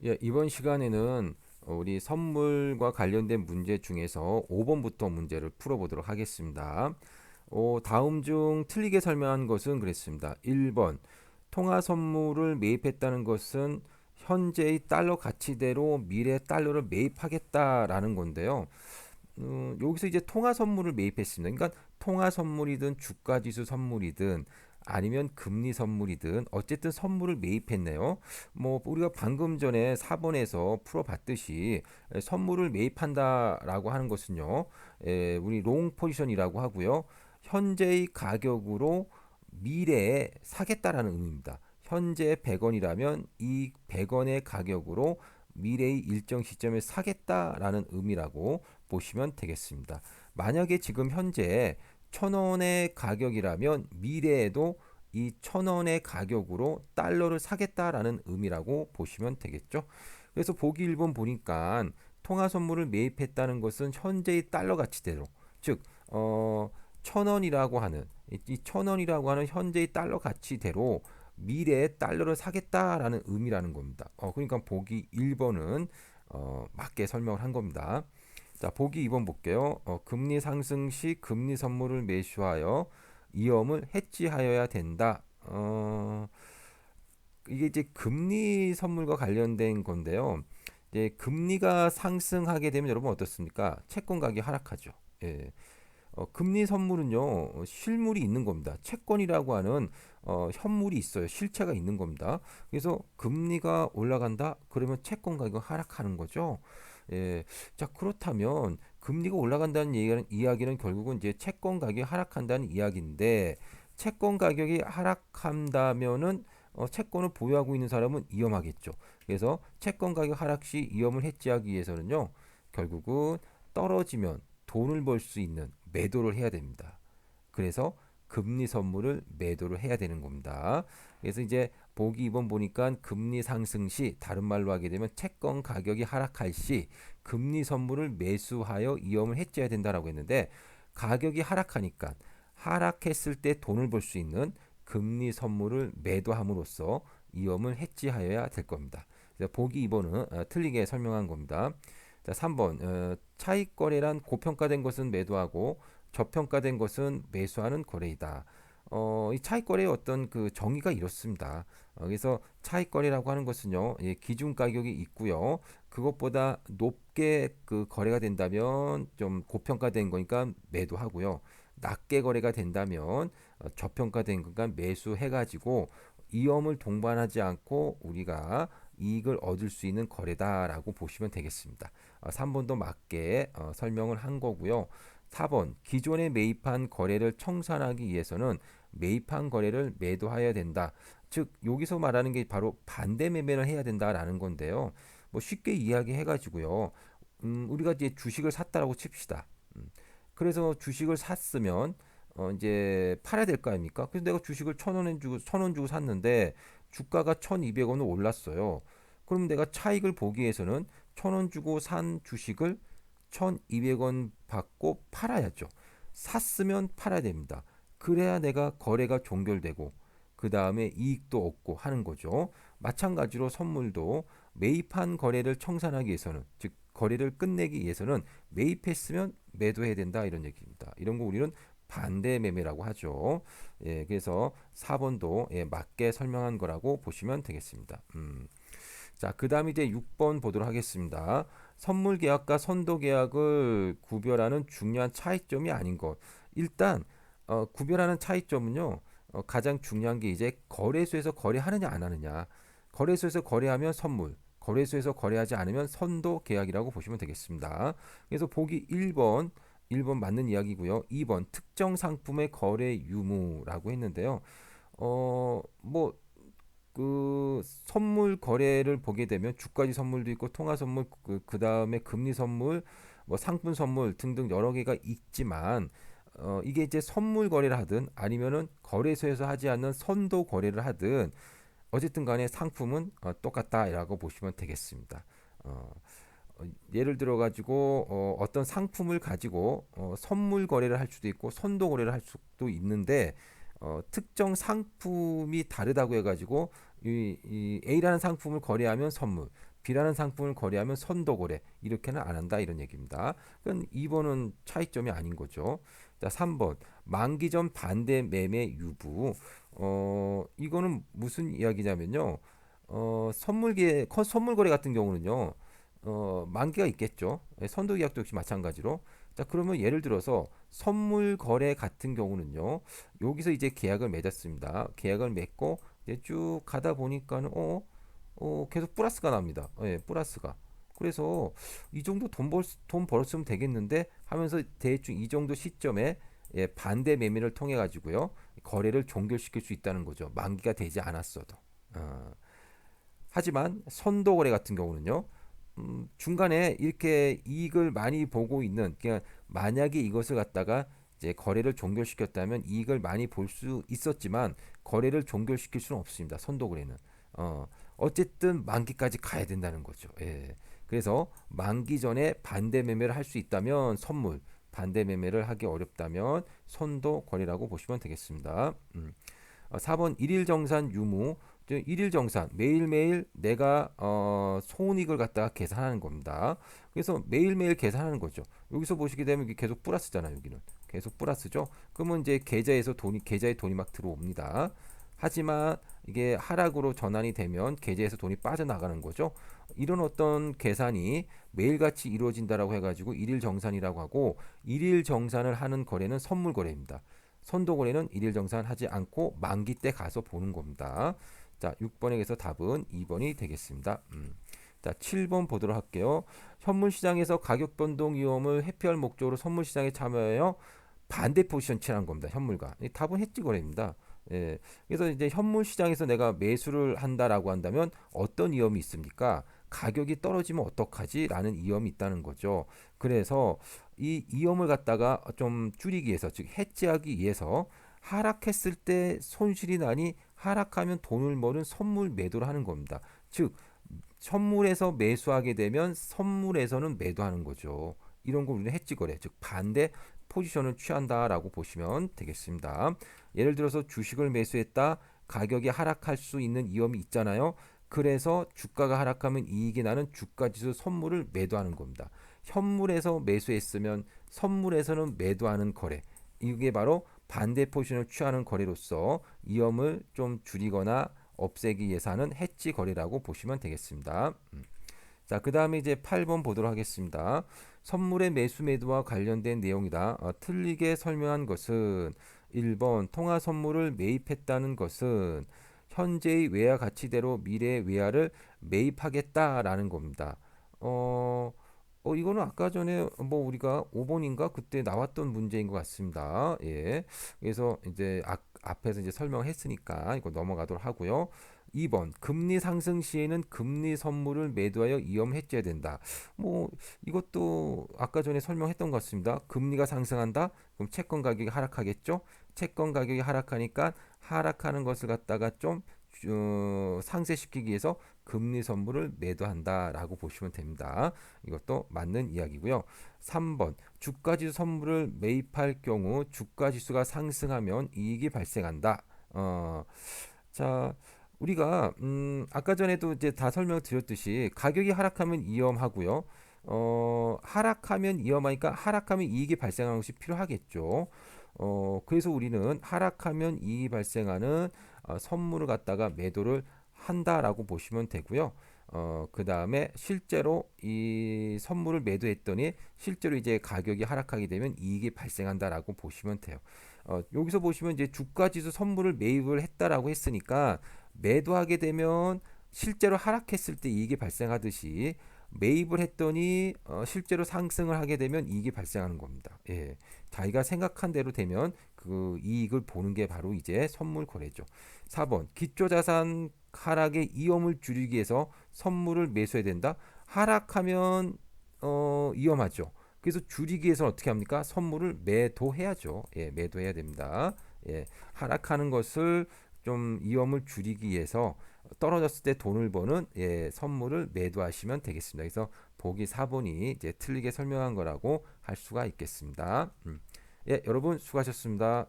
예, 이번 시간에는 우리 선물과 관련된 문제 중에서 5번부터 문제를 풀어보도록 하겠습니다. 다음 중 틀리게 설명한 것은 그랬습니다. 1번, 통화 선물을 매입했다는 것은 현재의 달러 가치대로 미래 달러를 매입하겠다라는 건데요. 여기서 이제 통화 선물을 매입했습니다. 그러니까 통화 선물이든 주가 지수 선물이든 아니면 금리 선물이든 어쨌든 선물을 매입했네요. 뭐 우리가 방금 전에 4번에서 풀어봤듯이 선물을 매입한다라고 하는 것은요. 우리 롱 포지션이라고 하고요. 현재의 가격으로 미래에 사겠다라는 의미입니다. 현재 100원이라면 이 100원의 가격으로 미래의 일정 시점에 사겠다라는 의미라고 보시면 되겠습니다. 만약에 지금 현재 1,000원의 가격이라면 미래에도 이 1,000원의 가격으로 달러를 사겠다라는 의미라고 보시면 되겠죠. 그래서 보기 1번 보니까 통화 선물을 매입했다는 것은 현재의 달러 가치대로, 즉 1,000원이라고 하는 이 1,000원이라고 하는 현재의 달러 가치대로 미래에 달러를 사겠다라는 의미라는 겁니다. 그러니까 보기 1번은 맞게 설명을 한 겁니다. 자, 보기 2번 볼게요. 금리 상승 시 금리 선물을 매수하여 위험을 해지하여야 된다. 이게 이제 금리 선물과 관련된 건데요. 이제 금리가 상승하게 되면 여러분 어떻습니까? 채권 가격이 하락하죠. 예. 금리 선물은요, 실물이 있는 겁니다. 채권이라고 하는 현물이 있어요. 실체가 있는 겁니다. 그래서 금리가 올라간다? 그러면 채권 가격은 하락하는 거죠. 예, 자, 그렇다면 금리가 올라간다는 이야기는 결국은 이제 채권 가격이 하락한다는 이야기인데, 채권 가격이 하락한다면은 채권을 보유하고 있는 사람은 위험하겠죠. 그래서 채권 가격 하락 시 위험을 해지하기 위해서는요, 결국은 떨어지면 돈을 벌 수 있는 매도를 해야 됩니다. 그래서 금리 선물을 매도를 해야 되는 겁니다. 그래서 이제 보기 2번 보니까 금리 상승 시 다른 말로 하게 되면 채권 가격이 하락할 시 금리 선물을 매수하여 위험을 해지해야 된다라고 했는데 가격이 하락하니까 하락했을 때 돈을 벌 수 있는 금리 선물을 매도함으로써 위험을 해지하여야 될 겁니다. 그래서 보기 2번은 틀리게 설명한 겁니다. 자, 3번 차익 거래란 고평가된 것은 매도하고 저평가된 것은 매수하는 거래이다. 이 차익 거래의 어떤 그 정의가 이렇습니다. 그래서 차익 거래라고 하는 것은요, 예, 기준 가격이 있고요. 그것보다 높게 그 거래가 된다면 좀 고평가된 거니까 매도하고요. 낮게 거래가 된다면 저평가된 거니까 매수해가지고 위험을 동반하지 않고 우리가 이익을 얻을 수 있는 거래다라고 보시면 되겠습니다. 3번도 맞게 설명을 한 거고요. 4번 기존에 매입한 거래를 청산하기 위해서는 매입한 거래를 매도해야 된다. 즉 여기서 말하는 게 바로 반대 매매를 해야 된다라는 건데요. 뭐 쉽게 이야기해 가지고요. 우리가 이제 주식을 샀다라고 칩시다. 그래서 주식을 샀으면 이제 팔아야 될 거 아닙니까? 그래서 내가 주식을 1,000원 주고 샀는데 주가가 1,200원을 올랐어요. 그럼 내가 차익을 보기 위해서는 1,000원 주고 산 주식을 1,200원 받고 팔아야죠. 샀으면 팔아야 됩니다. 그래야 내가 거래가 종결되고 그 다음에 이익도 얻고 하는 거죠. 마찬가지로 선물도 매입한 거래를 청산하기 위해서는 즉 거래를 끝내기 위해서는 매입했으면 매도해야 된다 이런 얘기입니다. 이런 거 우리는 반대 매매라고 하죠. 예, 그래서 4번도 예, 맞게 설명한 거라고 보시면 되겠습니다. 자, 그 다음 이제 6번 보도록 하겠습니다. 선물 계약과 선도 계약을 구별하는 중요한 차이점이 아닌 것. 일단 구별하는 차이점은요. 가장 중요한 게 이제 거래소에서 거래하느냐 안 하느냐. 거래소에서 거래하면 선물, 거래소에서 거래하지 않으면 선도 계약이라고 보시면 되겠습니다. 그래서 보기 1번 맞는 이야기고요. 2번 특정 상품의 거래 유무라고 했는데요. 뭐 그 선물 거래를 보게 되면 주가지 선물도 있고 통화 선물 그다음에 금리 선물 뭐 상품 선물 등등 여러 개가 있지만 이게 이제 선물 거래를 하든 아니면은 거래소에서 하지 않는 선도 거래를 하든 어쨌든 간에 상품은 똑같다라고 보시면 되겠습니다. 어, 예를 들어 가지고 어떤 상품을 가지고 선물 거래를 할 수도 있고 선도 거래를 할 수도 있는데 특정 상품이 다르다고 해가지고 이 A라는 상품을 거래하면 선물, B라는 상품을 거래하면 선도거래 이렇게는 안 한다 이런 얘기입니다. 그건 2번은 차이점이 아닌 거죠. 자, 3번 만기 전 반대 매매 유부. 이거는 무슨 이야기냐면요. 선물 거래 같은 경우는요. 만기가 있겠죠. 예, 선도 계약도 역시 마찬가지로. 자, 그러면 예를 들어서 선물 거래 같은 경우는요. 여기서 이제 계약을 맺었습니다. 계약을 맺고 이제 쭉 가다 보니까는 계속 플러스가 납니다. 예, 플러스가. 그래서 이 정도 돈 벌었으면 되겠는데 하면서 대충 이 정도 시점에 예, 반대 매매를 통해 가지고요. 거래를 종결시킬 수 있다는 거죠. 만기가 되지 않았어도. 어, 하지만 선도 거래 같은 경우는요. 중간에 이렇게 이익을 많이 보고 있는 그냥 만약에 이것을 갖다가 이제 거래를 종결시켰다면 이익을 많이 볼 수 있었지만 거래를 종결시킬 수는 없습니다. 선도 거래는. 어쨌든 만기까지 가야 된다는 거죠. 예. 그래서 만기 전에 반대 매매를 할 수 있다면 선물, 반대 매매를 하기 어렵다면 선도 거래라고 보시면 되겠습니다. 4번 일일 정산 유무. 일일 정산 매일매일 내가 손익을 갖다가 계산하는 겁니다. 그래서 매일매일 계산하는 거죠. 여기서 보시게 되면 이게 계속 플러스잖아요. 여기는 계속 플러스죠. 그러면 이제 계좌에 돈이 막 들어옵니다. 하지만 이게 하락으로 전환이 되면 계좌에서 돈이 빠져나가는 거죠. 이런 어떤 계산이 매일같이 이루어진다라고 해가지고 일일 정산이라고 하고, 일일 정산을 하는 거래는 선물 거래입니다. 선도 거래는 일일 정산하지 않고 만기 때 가서 보는 겁니다. 자, 6번에서 답은 2번이 되겠습니다. 자, 7번 보도록 할게요. 현물 시장에서 가격 변동 위험을 회피할 목적으로 선물 시장에 참여하여 반대 포지션 취하는 겁니다. 현물과. 답은 해지 거래입니다. 예. 그래서 이제 현물 시장에서 내가 매수를 한다라고 한다면 어떤 위험이 있습니까? 가격이 떨어지면 어떡하지? 라는 위험이 있다는 거죠. 그래서 이 위험을 갖다가 좀 줄이기 위해서, 즉 해지하기 위해서 하락했을 때 손실이 나니 하락하면 돈을 버는 선물 매도를 하는 겁니다. 즉 선물에서 매수하게 되면 선물에서는 매도하는 거죠. 이런 걸 우리는 해지 거래, 즉 반대 포지션을 취한다라고 보시면 되겠습니다. 예를 들어서 주식을 매수했다. 가격이 하락할 수 있는 위험이 있잖아요. 그래서 주가가 하락하면 이익이 나는 주가지수 선물을 매도하는 겁니다. 현물에서 매수했으면 선물에서는 매도하는 거래. 이게 바로 반대 포지션을 취하는 거래로서 위험을 좀 줄이거나 없애기 위해서 하는 해지 거래라고 보시면 되겠습니다. 자, 그 다음에 이제 8번 보도록 하겠습니다. 선물의 매수 매도와 관련된 내용이다. 틀리게 설명한 것은 1번 통화 선물을 매입했다는 것은 현재의 외화 가치대로 미래의 외화를 매입하겠다라는 겁니다. 이거는 아까 전에 뭐 우리가 5번인가 그때 나왔던 문제인 것 같습니다. 예. 그래서 이제 앞에서 이제 설명했으니까 이거 넘어가도록 하고요. 2번 금리 상승 시에는 금리 선물을 매도하여 위험 해지해야 된다. 뭐 이것도 아까 전에 설명했던 것 같습니다. 금리가 상승한다. 그럼 채권 가격이 하락하겠죠. 채권 가격이 하락하니까 하락하는 것을 갖다가 좀 상쇄시키기 위해서 금리 선물을 매도한다라고 보시면 됩니다. 이것도 맞는 이야기고요. 3번 주가지수 선물을 매입할 경우 주가지수가 상승하면 이익이 발생한다. 자, 우리가 아까 전에도 이제 다 설명드렸듯이 가격이 하락하면 위험하고요. 하락하면 위험하니까 하락하면 이익이 발생하는 것이 필요하겠죠. 그래서 우리는 하락하면 이익이 발생하는 선물을 갖다가 매도를 한다라고 보시면 되고요. 그 다음에 실제로 이 선물을 매도했더니 실제로 이제 가격이 하락하게 되면 이익이 발생한다라고 보시면 돼요. 여기서 보시면 이제 주가지수 선물을 매입을 했다라고 했으니까 매도하게 되면 실제로 하락했을 때 이익이 발생하듯이 매입을 했더니 실제로 상승을 하게 되면 이익이 발생하는 겁니다. 예. 자기가 생각한 대로 되면 그 이익을 보는 게 바로 이제 선물 거래죠. 4번 기초자산 하락의 위험을 줄이기 위해서 선물을 매수해야 된다. 하락하면 위험하죠. 그래서 줄이기 위해서 어떻게 합니까? 선물을 매도해야죠. 예, 매도해야 됩니다. 예, 하락하는 것을 좀 위험을 줄이기 위해서 떨어졌을 때 돈을 버는 예, 선물을 매도하시면 되겠습니다. 그래서 보기 4번이 이제 틀리게 설명한 거라고 할 수가 있겠습니다. 예, 여러분 수고하셨습니다.